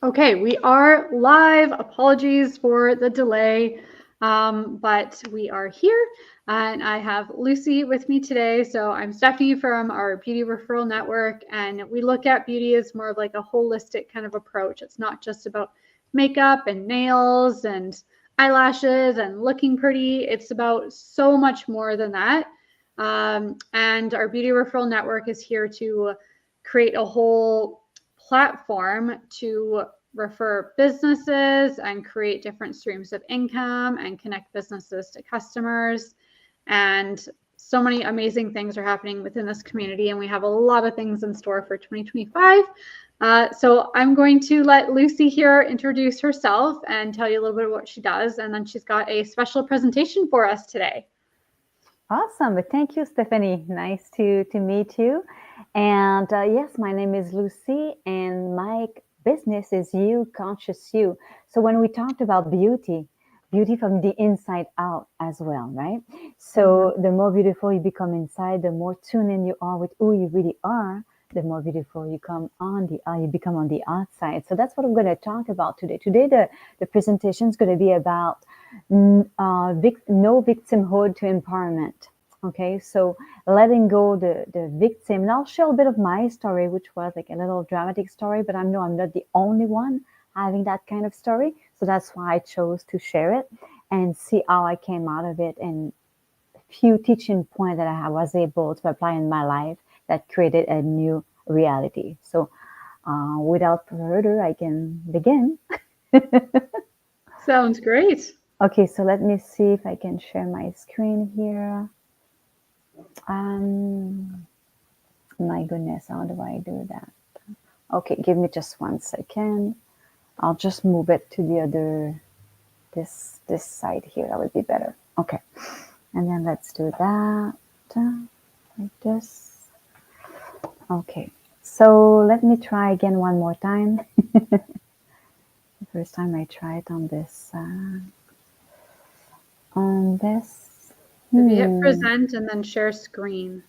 Okay, we are live. Apologies for the delay, but we are here. And I have Lucie with me today. So I'm Stephanie from our Beauty Referral Network, and we look at beauty as more of like a holistic kind of approach. It's not just about makeup and nails and eyelashes and looking pretty. It's about so much more than that. And our Beauty Referral Network is here to create a whole platform to refer businesses and create different streams of income and connect businesses to customers. And so many amazing things are happening within this community, and we have a lot of things in store for 2025. So I'm going to let Lucie here introduce herself and tell you a little bit of what she does, and then she's got a special presentation for us today. Awesome. Thank you, Stephanie. Nice to meet you. And yes, my name is Lucie, and my business is You, Conscious You. So when we talked about beauty from the inside out as well, right? So the more beautiful you become inside, the more tuned in you are with who you really are, the more beautiful you become on the outside. So that's what I'm going to talk about today. Today, the presentation is going to be about no victimhood to empowerment. Okay, so letting go the victim. And I'll share a bit of my story, which was like a little dramatic story, but I know I'm not the only one having that kind of story. So that's why I chose to share it and see how I came out of it, and a few teaching points that I was able to apply in my life that created a new reality. So without further, I can begin. Sounds great. Okay, so let me see if I can share my screen here. My goodness, how do I do that? Okay, give me just 1 second. I'll just move it to the other, this side here. That would be better. Okay, and then let's do that like this. Okay, so let me try again one more time. The first time I tried on this. If you hit present and then share screen.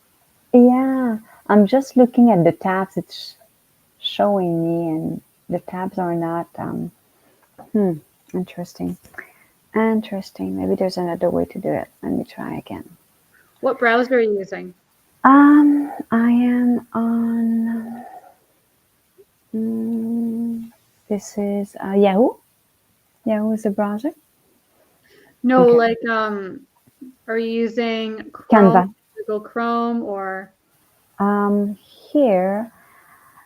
Yeah, I'm just looking at the tabs it's showing me, and the tabs are not. Interesting. Interesting. Maybe there's another way to do it. Let me try again. What browser are you using? I am on. This is Yahoo. Yahoo is a browser. No, Okay. like, are you using Chrome, Canva. Google Chrome, or? Here,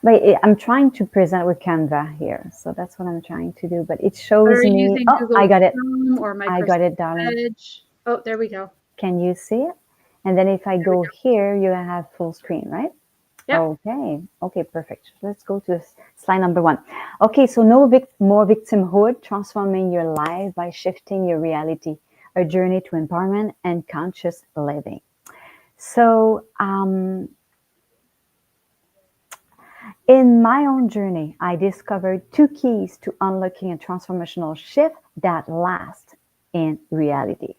but I'm trying to present with Canva here, so that's what I'm trying to do. But it But are shows you me. using Oh, I Google got it. Chrome or I got Microsoft it, darling. Edge? Oh, there we go. Can you see it? And then if I There we go go. here, you have full screen, right? Yep. Okay. Okay, perfect. Let's go to slide number 1. Okay, so more victimhood, transforming your life by shifting your reality, a journey to empowerment and conscious living. So, in my own journey, I discovered 2 keys to unlocking a transformational shift that lasts in reality.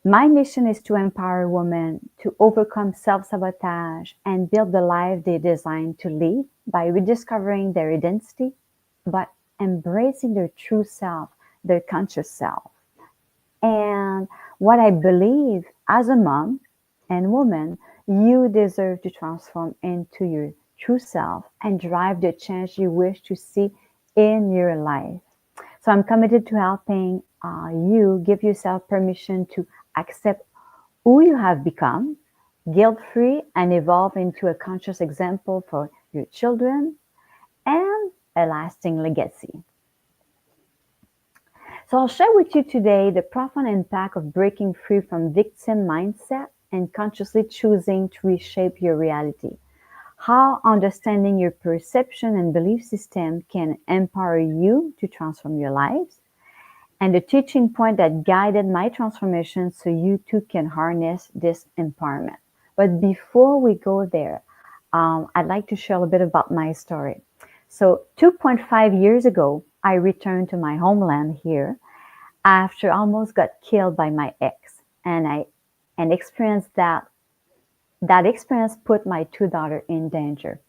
My mission is to empower women to overcome self-sabotage and build the life they design to live by rediscovering their identity, but embracing their true self, their conscious self. And what I believe as a mom and woman, you deserve to transform into your true self and drive the change you wish to see in your life. So I'm committed to helping you give yourself permission to accept who you have become, guilt free, and evolve into a conscious example for your children and a lasting legacy. So I'll share with you today the profound impact of breaking free from victim mindset and consciously choosing to reshape your reality. How understanding your perception and belief system can empower you to transform your lives, and the teaching point that guided my transformation so you too can harness this empowerment. But before we go there, I'd like to share a bit about my story. So 2.5 years ago, I returned to my homeland here after I almost got killed by my ex, and I and experienced that experience put my 2 daughters in danger.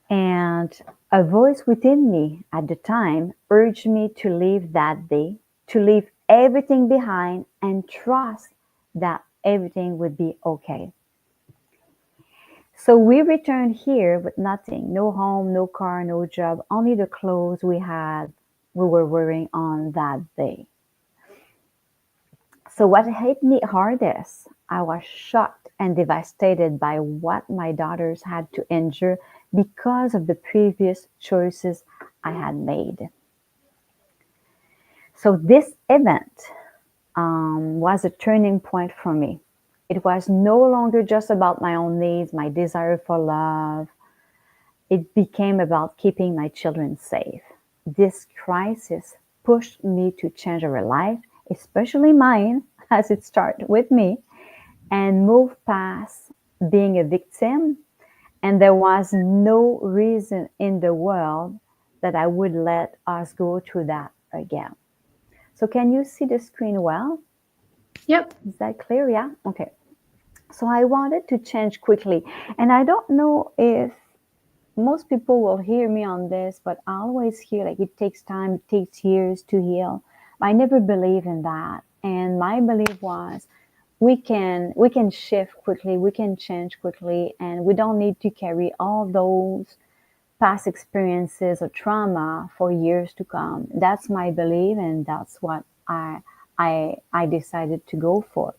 And a voice within me at the time urged me to leave that day, to leave everything behind and trust that everything would be okay. So we returned here with nothing, no home, no car, no job, only the clothes we were wearing on that day. So what hit me hardest, I was shocked and devastated by what my daughters had to endure because of the previous choices I had made. So this event was a turning point for me. It was no longer just about my own needs, my desire for love. It became about keeping my children safe. This crisis pushed me to change our life, especially mine, as it started with me, and move past being a victim. And there was no reason in the world that I would let us go through that again. So, can you see the screen well? Yep. Is that clear? Yeah? Okay. So, I wanted to change quickly. And I don't know if most people will hear me on this, but I always hear like it takes time, it takes years to heal. I never believe in that. And my belief was we can shift quickly, we can change quickly, and we don't need to carry all those past experiences or trauma for years to come. That's my belief, and that's what I decided to go for.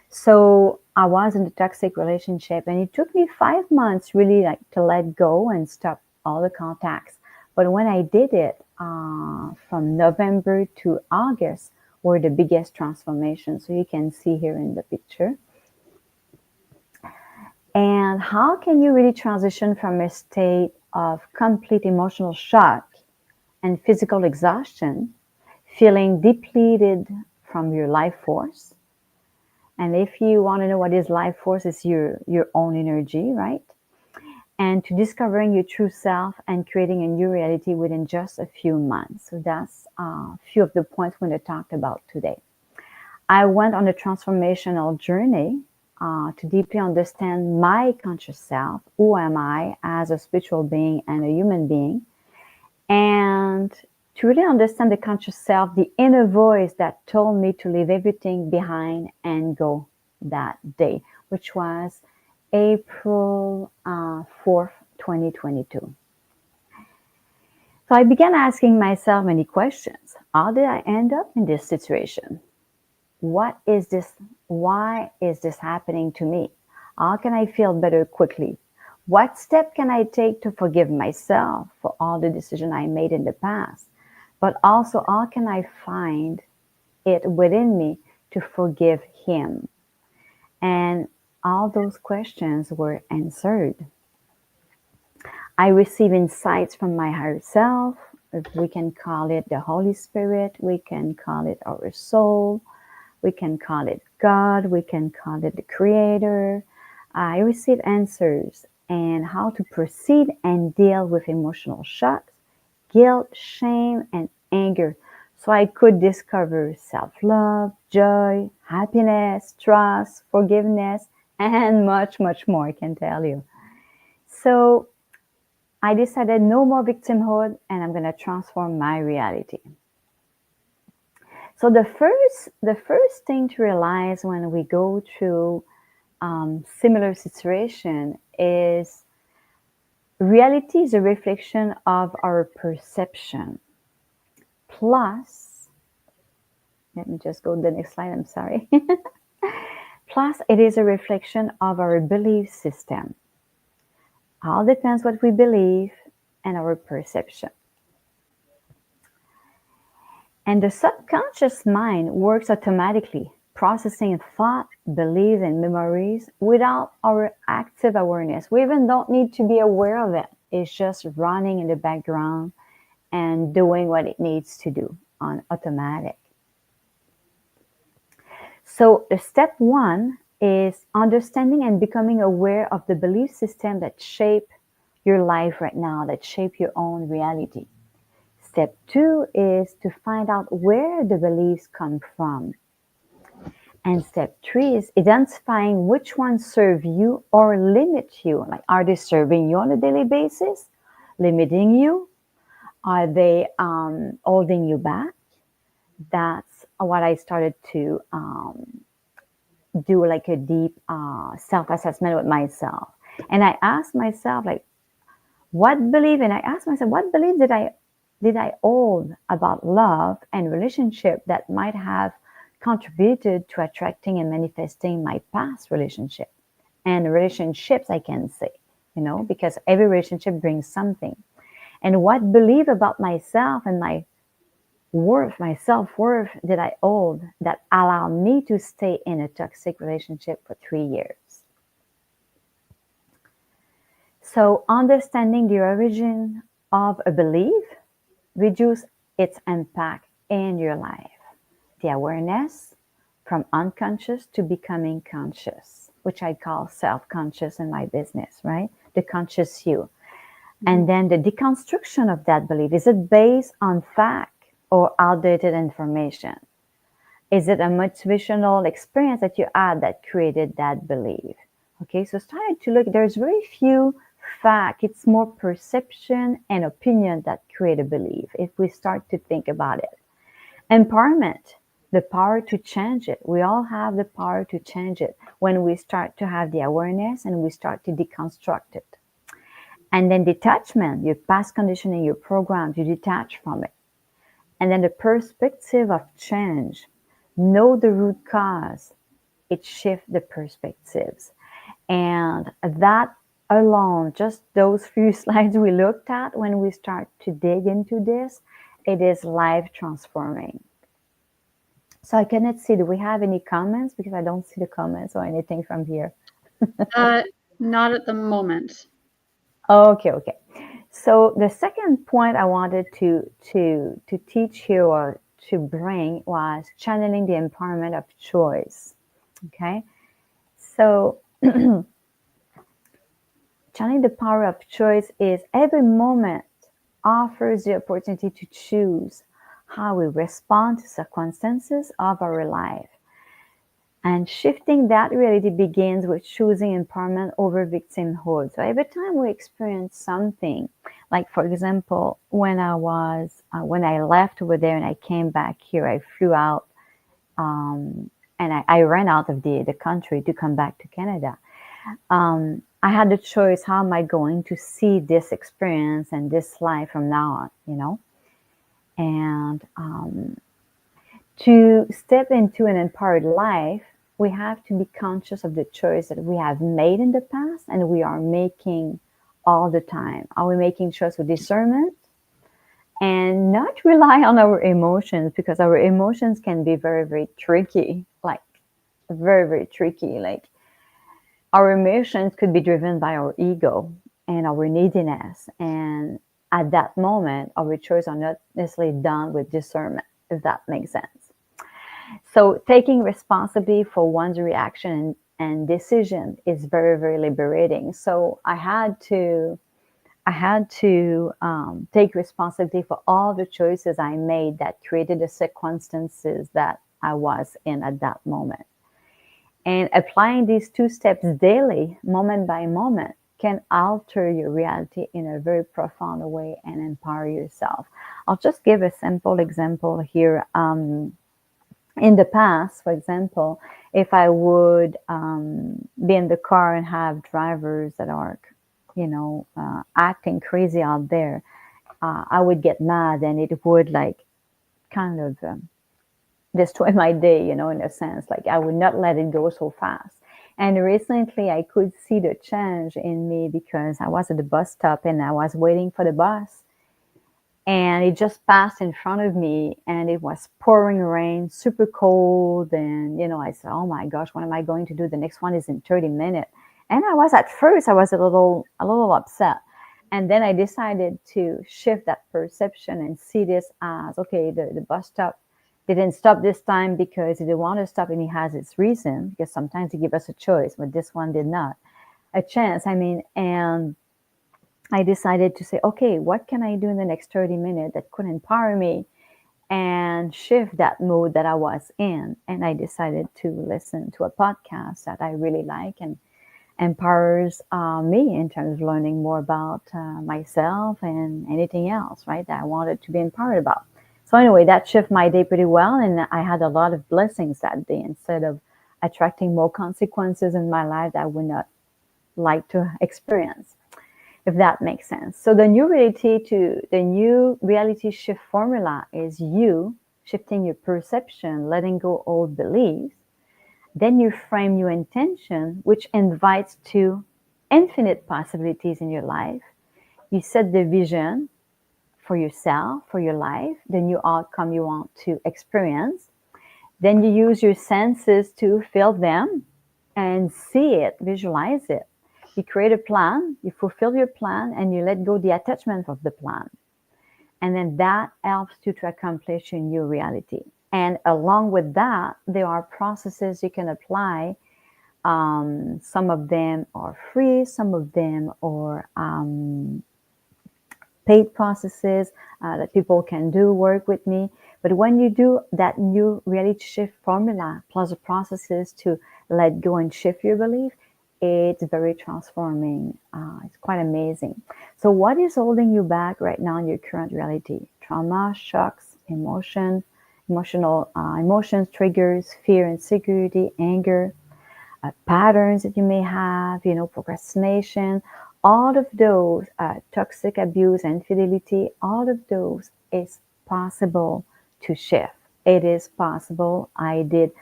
So I was in a toxic relationship, and it took me 5 months really like to let go and stop all the contacts. But when I did it, from November to August were the biggest transformation. So you can see here in the picture. And how can you really transition from a state of complete emotional shock and physical exhaustion, feeling depleted from your life force? And if you want to know what is life force, it's your own energy, right? And to discovering your true self and creating a new reality within just a few months. So that's a few of the points we're going to talk about today. I went on a transformational journey to deeply understand my conscious self. Who am I as a spiritual being and a human being? And to really understand the conscious self, the inner voice that told me to leave everything behind and go that day, which was April 4th, 2022. So I began asking myself many questions. How did I end up in this situation? What is this? Why is this happening to me? How can I feel better quickly? What step can I take to forgive myself for all the decisions I made in the past? But also, how can I find it within me to forgive him? And all those questions were answered. I receive insights from my higher self. We can call it the Holy Spirit. We can call it our soul. We can call it God. We can call it the Creator. I receive answers and how to proceed and deal with emotional shocks, guilt, shame, and anger. So I could discover self love, joy, happiness, trust, forgiveness, and much, much more, I can tell you. So I decided no more victimhood and I'm going to transform my reality. So the first thing to realize when we go through similar situation is reality is a reflection of our perception. Plus, let me just go to the next slide. I'm sorry. Plus, it is a reflection of our belief system. All depends what we believe and our perception. And the subconscious mind works automatically, processing thought, beliefs, and memories without our active awareness. We even don't need to be aware of it. It's just running in the background and doing what it needs to do on automatic. So the step one is understanding and becoming aware of the belief system that shape your life right now, that shape your own reality. Step two is to find out where the beliefs come from. And step three is identifying which ones serve you or limit you. Like, are they serving you on a daily basis? limiting you? Are they holding you back? That's what I started to do, like a deep self-assessment with myself. And I asked myself, like, what belief? And I asked myself, what belief did I hold about love and relationship that might have contributed to attracting and manifesting my past relationship and relationships, I can say, because every relationship brings something. And what belief about myself and my self-worth did I hold that allowed me to stay in a toxic relationship for 3 years? So understanding the origin of a belief reduce its impact in your life. The awareness from unconscious to becoming conscious, which I call self-conscious in my business, right? The conscious you. And then the deconstruction of that belief. Is it based on fact or outdated information? Is it a motivational experience that you had that created that belief? Okay, so starting to look, there's very few fact. It's more perception and opinion that create a belief if we start to think about it. Empowerment, the power to change it. We all have the power to change it when we start to have the awareness and we start to deconstruct it. And then detachment, your past conditioning, your programs, you detach from it. And then the perspective of change. Know the root cause. It shifts the perspectives. And that alone, just those few slides we looked at when we start to dig into this, it is life transforming. So I cannot see, do we have any comments? Because I don't see the comments or anything from here. Not at the moment. Okay. So the second point I wanted to teach you or to bring was channeling the empowerment of choice. Okay. So channeling the power of choice is every moment offers the opportunity to choose how we respond to circumstances of our life. And shifting that reality begins with choosing empowerment over victimhood. So every time we experience something, like for example, when I left over there and I came back here, I flew out and I ran out of the country to come back to Canada. I had the choice, how am I going to see this experience and this life from now on, And to step into an empowered life, we have to be conscious of the choice that we have made in the past and we are making all the time. Are we making choice with discernment? And not rely on our emotions, because our emotions can be very, very tricky, like very, very tricky. Like our emotions could be driven by our ego and our neediness. And at that moment, our choices are not necessarily done with discernment, if that makes sense. So taking responsibility for one's reaction and decision is very, very liberating. So I had to take responsibility for all the choices I made that created the circumstances that I was in at that moment. And applying these 2 steps daily, moment by moment, can alter your reality in a very profound way and empower yourself. I'll just give a simple example here. In the past, for example, if I would be in the car and have drivers that are, acting crazy out there, I would get mad and it would like kind of destroy my day, in a sense. Like I would not let it go so fast. And recently I could see the change in me because I was at the bus stop and I was waiting for the bus. And it just passed in front of me and it was pouring rain, super cold. And, I said, oh my gosh, what am I going to do? The next one is in 30 minutes. And at first I was a little upset. And then I decided to shift that perception and see this as, okay, the bus stop didn't stop this time because it didn't want to stop and it has its reason, because sometimes they give us a choice, but this one did not. A chance, and I decided to say, okay, what can I do in the next 30 minutes that could empower me and shift that mood that I was in? And I decided to listen to a podcast that I really like. empowers me in terms of learning more about myself and anything else, right, that I wanted to be empowered about. So anyway, that shifted my day pretty well, and I had a lot of blessings that day instead of attracting more consequences in my life that I would not like to experience, if that makes sense. So the new reality shift formula is you shifting your perception, letting go old beliefs. Then you frame your intention, which invites to infinite possibilities in your life. You set the vision for yourself, for your life, the new outcome you want to experience. Then you use your senses to feel them and see it, visualize it. You create a plan, you fulfill your plan, and you let go the attachment of the plan. And then that helps you to accomplish your new reality. And along with that, there are processes you can apply. Some of them are free, some of them are paid processes that people can do work with me. But when you do that new reality shift formula plus the processes to let go and shift your belief, it's very transforming. It's quite amazing. So what is holding you back right now in your current reality? Trauma, shocks, emotions, triggers, fear, insecurity, anger, patterns that you may have, procrastination, all of those, toxic abuse, infidelity, all of those is possible to shift. It is possible. I did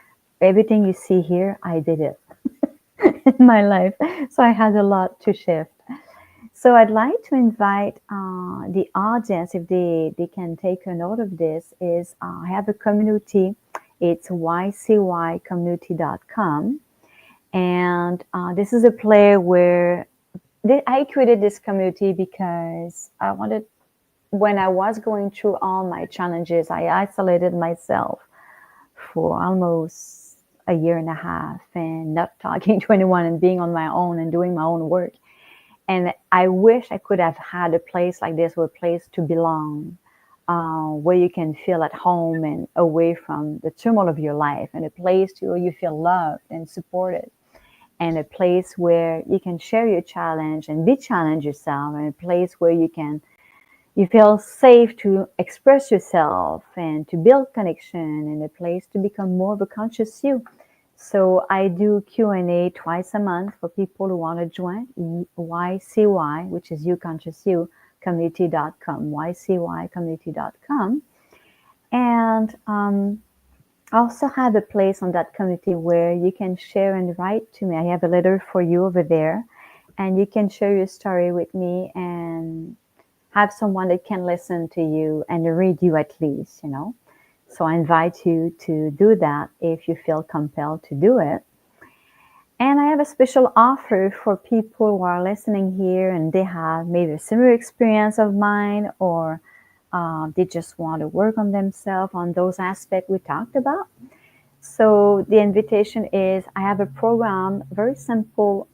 everything you see here, I did it in my life. So I had a lot to shift. So I'd like to invite the audience, if they can take a note of this, is I have a community. It's ycycommunity.com. And this is a place where I created this community because I wanted, when I was going through all my challenges, I isolated myself for almost a year and a half and not talking to anyone and being on my own and doing my own work. And I wish I could have had a place like this, a place to belong, where you can feel at home and away from the turmoil of your life, and a place where you feel loved and supported, and a place where you can share your challenge and be challenged yourself, and a place where you feel safe to express yourself and to build connection, and a place to become more of a conscious you. So I do Q&A twice a month for people who want to join. YCY, which is You Conscious You, community.com, ycycommunity.com. And I also have a place on that community where you can share and write to me. I have a letter for you over there, and you can share your story with me and have someone that can listen to you and read you at least. So I invite you to do that if you feel compelled to do it. And I have a special offer for people who are listening here and they have maybe a similar experience of mine, or they just want to work on themselves on those aspects we talked about. So the invitation is, I have a program, very simple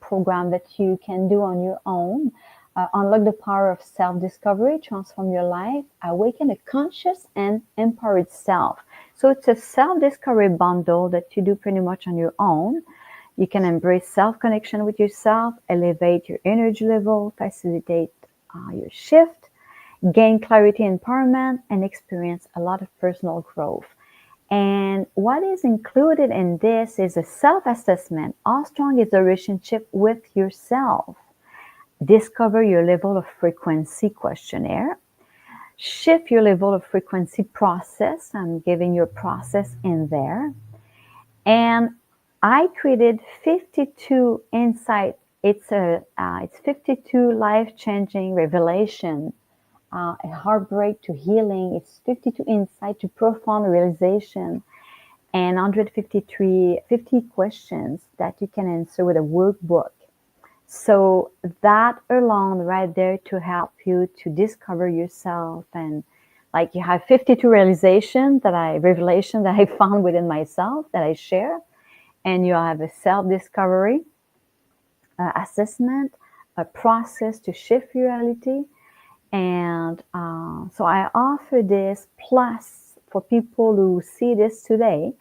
program that you can do on your own. Unlock the power of self-discovery, transform your life, awaken a conscious and empowered self. So it's a self-discovery bundle that you do pretty much on your own. You can embrace self-connection with yourself, elevate your energy level, facilitate your shift, gain clarity, empowerment, and experience a lot of personal growth. And what is included in this is a self-assessment. How strong is the relationship with yourself? Discover your level of frequency questionnaire. Shift your level of frequency process. I'm giving you a process in there. And I created 52 insight. It's 52 life-changing revelation, a heartbreak to healing. It's 52 insight to profound realization, and 50 questions that you can answer with a workbook. So that alone right there to help you to discover yourself, and like you have 52 revelation that I found within myself that I share, and you have a self-discovery assessment, a process to shift your reality. And so I offer this, plus for people who see this today,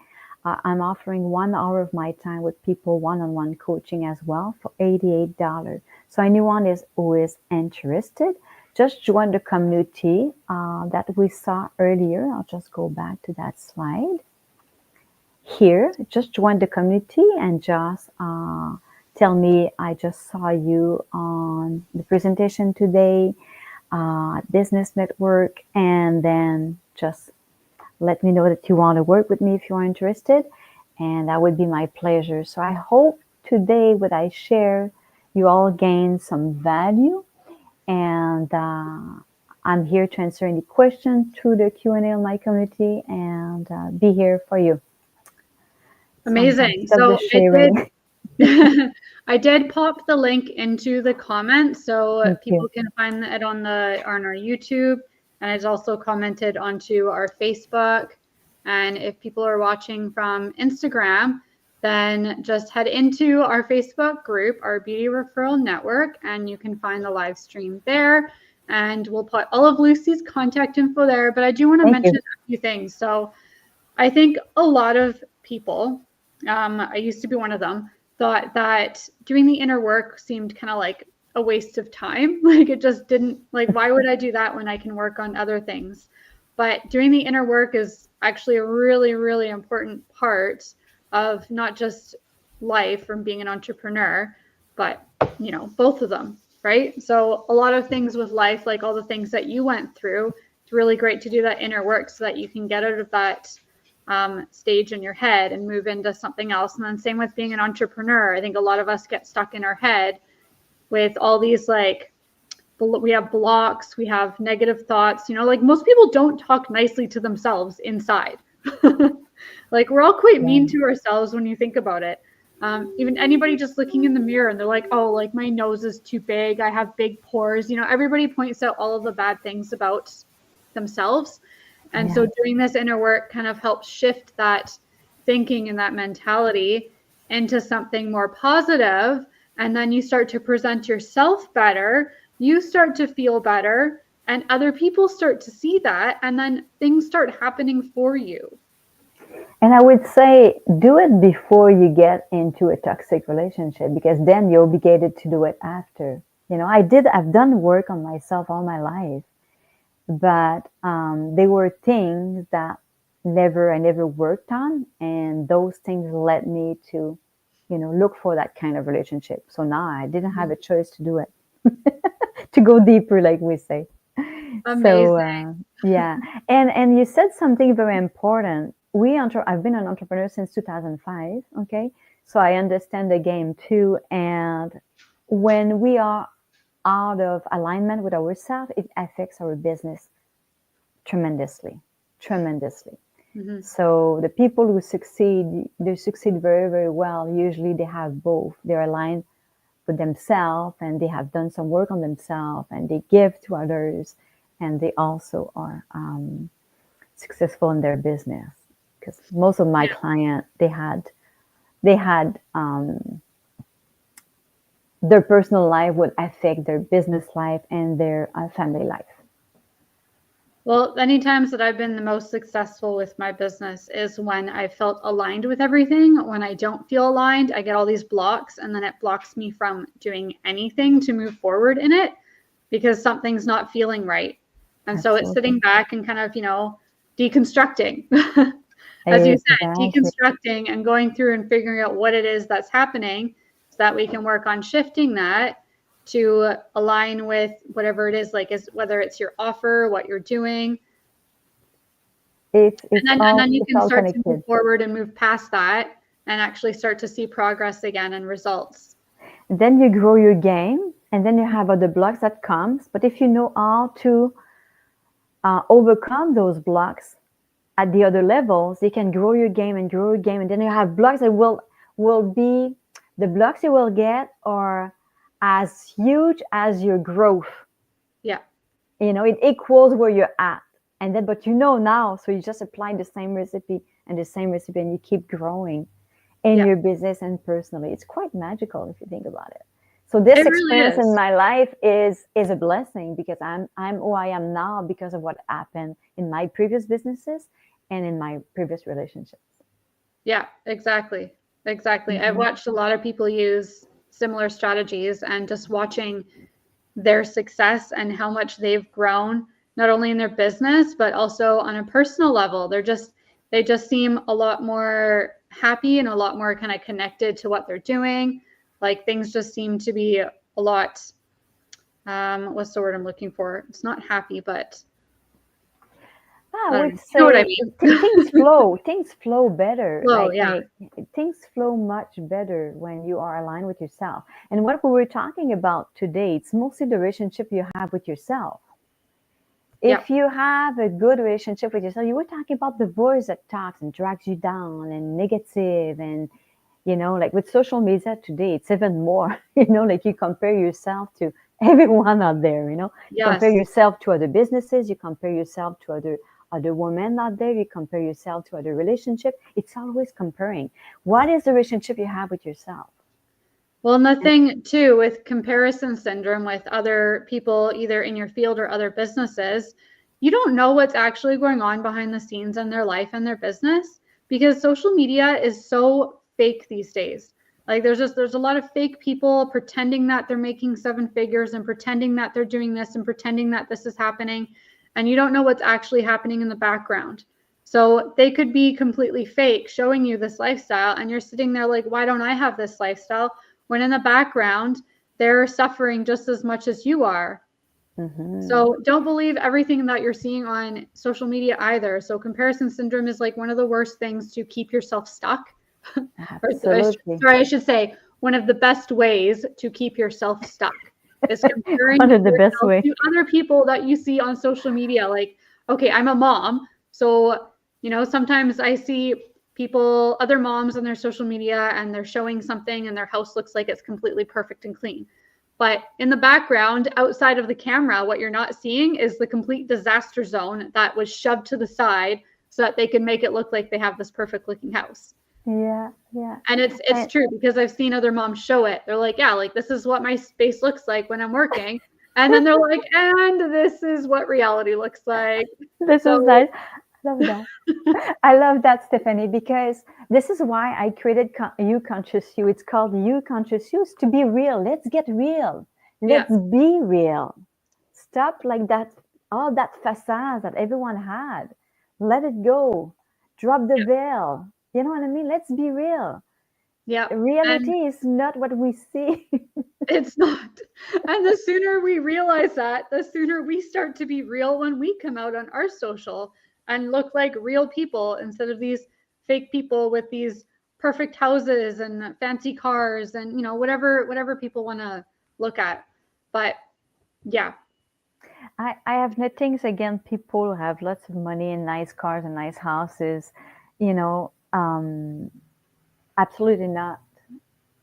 I'm offering 1 hour of my time with people one-on-one coaching as well for $88. So anyone who is interested, just join the community that we saw earlier. I'll just go back to that slide. Here, just join the community and just tell me I just saw you on the presentation today, Business Network, and then just let me know that you want to work with me if you are interested, and that would be my pleasure. So I hope today what I share, you all gain some value, and I'm here to answer any questions through the Q&A on my community, and be here for you. So I'm going to Amazing. stop the So sharing. I did pop the link into the comments so Thank people you. can find it on our YouTube, and it's also commented onto our Facebook. And if people are watching from Instagram, then just head into our Facebook group, our Beauty Referral Network, and you can find the live stream there. And we'll put all of Lucie's contact info there. But I do want to Thank mention you. a few things. So I think a lot of people, I used to be one of them, thought that doing the inner work seemed kind of like a waste of time. Like it just didn't, like, why would I do that when I can work on other things? But doing the inner work is actually a really, really important part of not just life from being an entrepreneur, but, both of them, right? So a lot of things with life, like all the things that you went through, it's really great to do that inner work so that you can get out of that stage in your head and move into something else. And then same with being an entrepreneur. I think a lot of us get stuck in our head with all these we have blocks, we have negative thoughts, like most people don't talk nicely to themselves inside. Like we're all quite Yeah. mean to ourselves when you think about it. Even anybody just looking in the mirror and they're like, oh, like my nose is too big, I have big pores. Everybody points out all of the bad things about themselves. And Yeah. so doing this inner work kind of helps shift that thinking and that mentality into something more positive. And then you start to present yourself better, you start to feel better, and other people start to see that. And then things start happening for you. And I would say do it before you get into a toxic relationship, because then you're obligated to do it after. I've done work on myself all my life, but they were things that I never worked on, and those things led me to, look for that kind of relationship. So now I didn't have a choice to do it, to go deeper, like we say. So Amazing. yeah, and you said something very important. I've been an entrepreneur since 2005. Okay, so I understand the game too. And when we are out of alignment with ourselves, it affects our business tremendously, tremendously. Mm-hmm. So the people who succeed, they succeed very, very well. Usually they have both. They're aligned with themselves and they have done some work on themselves and they give to others, and they also are successful in their business. Because most of my Yeah. clients, they had their personal life would affect their business life and their family life. Well, any times that I've been the most successful with my business is when I felt aligned with everything. When I don't feel aligned, I get all these blocks, and then it blocks me from doing anything to move forward in it because something's not feeling right. And so it's sitting Absolutely. back and kind of, deconstructing, as you said, Exactly. deconstructing and going through and figuring out what it is that's happening so that we can work on shifting that to align with whatever it is, whether it's your offer, what you're doing, It's and it's then all you it's can all start to move connected. forward and move past that and actually start to see progress again and results. Then you grow your game, and then you have other blocks that comes. But if you know how to overcome those blocks at the other levels, you can grow your game and grow your game, and then you have blocks that will be the blocks you will get are as huge as your growth. Yeah. It equals where you're at, and then but now, so you just apply the same recipe and the same recipe, and you keep growing in Yeah. your business and personally. It's quite magical if you think about it. So this It really experience in is. my life is a blessing, because I'm who I am now because of what happened in my previous businesses and in my previous relationships. Yeah, exactly. Exactly. I've Mm-hmm. watched a lot of people use similar strategies, and just watching their success and how much they've grown, not only in their business, but also on a personal level. They just seem a lot more happy and a lot more kind of connected to what they're doing. Like things just seem to be a lot, what's the word I'm looking for? It's not happy, but I I don't would know. You know what I say mean? things flow better. Flow, yeah. Like things flow much better when you are aligned with yourself. And what we were talking about today, it's mostly the relationship you have with yourself. Yeah. If you have a good relationship with yourself, you were talking about the voice that talks and drags you down and negative and like with social media today, it's even more, like you compare yourself to everyone out there, you compare Yes. yourself to other businesses, you compare yourself to other women out there, you compare yourself to other relationship. It's always comparing. What is the relationship you have with yourself? Well, and the And thing too with comparison syndrome with other people, either in your field or other businesses, you don't know what's actually going on behind the scenes in their life and their business, because social media is so fake these days. Like there's a lot of fake people pretending that they're making seven figures and pretending that they're doing this and pretending that this is happening, and you don't know what's actually happening in the background. So they could be completely fake showing you this lifestyle, and you're sitting there like, why don't I have this lifestyle? When in the background, they're suffering just as much as you are. mm-hmm, So don't believe everything that you're seeing on social media either. So comparison syndrome is like one of the worst things to keep yourself stuck. Or absolutely. sorry, I should say one of the best ways to keep yourself stuck is comparing One of the best yourself way. to other people that you see on social media. Like, okay, I'm a mom, so sometimes I see people, other moms on their social media, and they're showing something and their house looks like it's completely perfect and clean. But in the background, outside of the camera, what you're not seeing is the complete disaster zone that was shoved to the side so that they can make it look like they have this perfect looking house. Yeah, yeah. And it's And true, because I've seen other moms show it. They're like, yeah, like this is what my space looks like when I'm working. And then they're like, and this is what reality looks like. this is So nice. I love that. I love that, Stephanie, because this is why I created You Conscious You. It's called You Conscious You, to be real. Let's get real. yeah, Let's be real. Stop like that, all that facade that everyone had. Let it go. Drop the yeah, veil. You know what I mean? Let's be real. yeah. And Reality is not what we see. it's not. And the sooner we realize that, the sooner we start to be real when we come out on our social and look like real people instead of these fake people with these perfect houses and fancy cars and whatever people want to look at. But yeah, I have nothing against people who have lots of money and nice cars and nice houses. You know, absolutely not.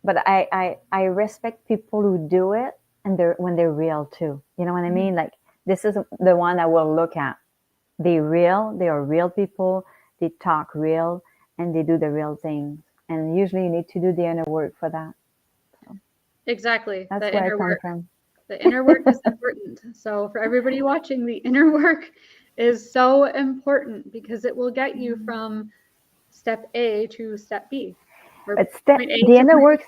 But I respect people who do it and they're real too. You know what I mean? Like this is the one I will look at. They real, they are real people, they talk real and they do the real things. And usually you need to do the inner work for that. So exactly. that's where I come from. The inner work is important. So for everybody watching, the inner work is so important because it will get you from step A to step B, or But step point A the to inner point work.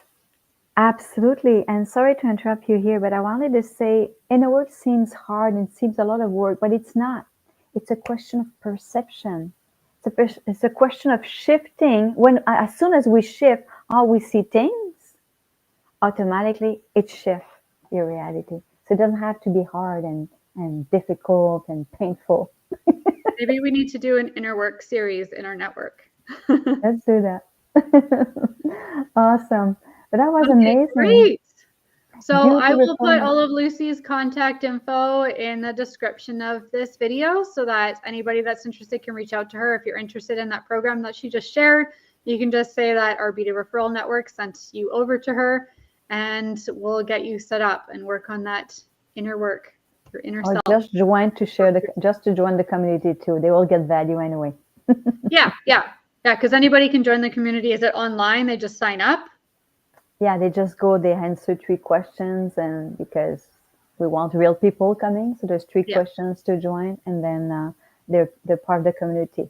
Absolutely. And sorry to interrupt you here, but I wanted to say inner work seems hard and seems a lot of work, but it's not. It's a question of perception. It's a question of shifting. As soon as we shift how we see things, automatically it shifts your reality. So it doesn't have to be hard and difficult and painful. Maybe we need to do an inner work series in our network. Let's do that. Awesome. But that was Okay, amazing. great. So I will put Beautiful. all of Lucy's contact info in the description of this video so that anybody that's interested can reach out to her. If you're interested in that program that she just shared, you can just say that our Beauty Referral Network sent you over to her, and we'll get you set up and work on that inner work, your inner Or self. just to join the community too. They will get value anyway. Yeah, yeah, yeah, because anybody can join the community. Is it online? They just sign up? Yeah, they just go, they answer 3 questions, and because we want real people coming, so there's three Yeah. questions to join, and then they're part of the community.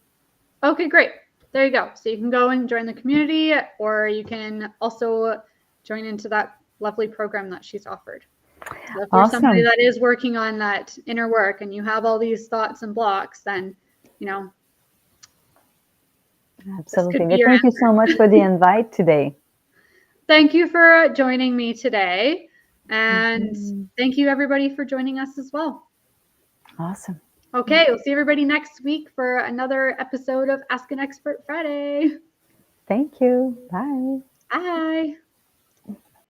Okay, great. there you go. So you can go and join the community, or you can also join into that lovely program that she's offered. So if you're somebody Awesome. that is working on that inner work and you have all these thoughts and blocks, then, you know, this could Absolutely. be But your thank you answer. so much for the invite today. Thank you for joining me today. And Mhm. thank you, everybody, for joining us as well. Awesome. Okay, we'll see everybody next week for another episode of Ask an Expert Friday. Thank you. Bye. Bye.